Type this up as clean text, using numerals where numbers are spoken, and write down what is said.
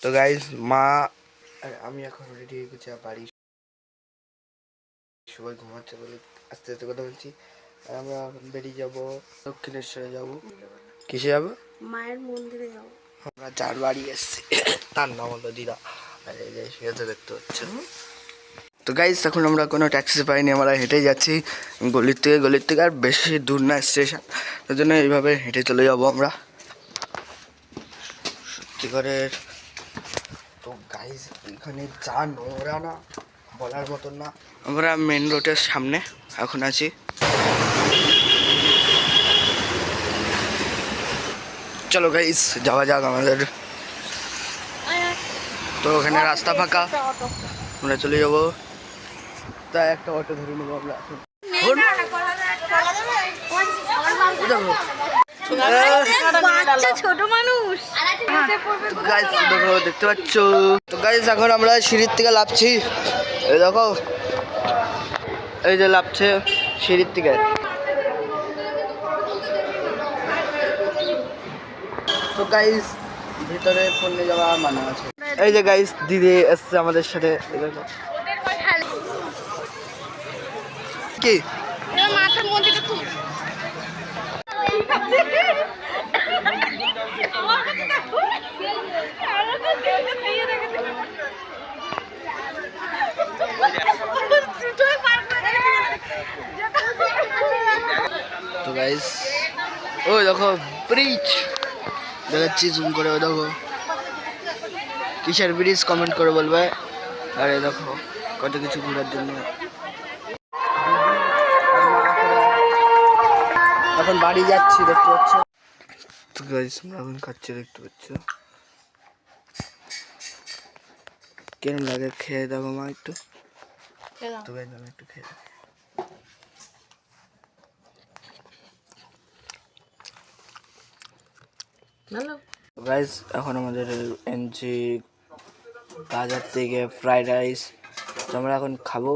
তো গাইস মা আর আমি এখন রেডি হয়ে গেছি বাড়ি, সবাই ঘুমাচ্ছে বলে আস্তে আস্তে কথা বলছি। আর আমরা এখন বেরিয়ে যাবো দক্ষিণেশ্বরে যাবো। কিসে যাবো? মায়ের মন্দিরে যাবো। আমরা যার বাড়ি এসছি তার নাম হলো দিদা। আর এই যে সেটা দেখতে পাচ্ছেন। তো গাইস এখন আমরা কোনো ট্যাক্সি পাইনি, আমরা হেঁটেই যাচ্ছি গলির থেকে আর বেশি দূর না স্টেশন, তার জন্য এইভাবে হেঁটে চলে যাবো আমরা সত্যিকারের। তো গাইস এখানে যা নোংরা না বলার মতন না। আমরা মেন রোডের সামনে এখন আছি। চলো গাইস যাওয়া যাক আমাদের। তো ওখানে রাস্তা ফাঁকা, আমরা চলে যাবো। তাই একটা অটো ধরে নেবো আমরা এখন। ছোট মানুষ দেখতে পাচ্ছ। তো গাইস এখন আমরা সিঁড়ির থেকে লাফছি, এই দেখো এই যে লাফছে সিঁড়ির থেকে। তো গাইস ভিতরে ফোন নিয়ে যাওয়া মানা আছে। এই যে গাইস দিদি এসছে আমাদের সাথে, কি মাথার মন্দিরে খুব তো গাইস ওই দেখো ব্রিজ দেখাচ্ছি জুম করে, ওই দেখো কিসের ব্রিজ কমেন্ট করে বলবে। আর এই দেখো কত কিছু ঘোরার জন্য। এখন বাড়ি যাচ্ছি দেখতে পাচ্ছ। তো গাইস আমরা এখন খাচ্ছি দেখতে পাচ্ছ। কেমন লাগে খেয়ে দেখো মা একটু। তো গাইস আমি একটু খেয়ে দেখি। গাইস এখন আমাদের এনজি বাজার থেকে ফ্রাইড রাইস, তো আমরা এখন খাবো।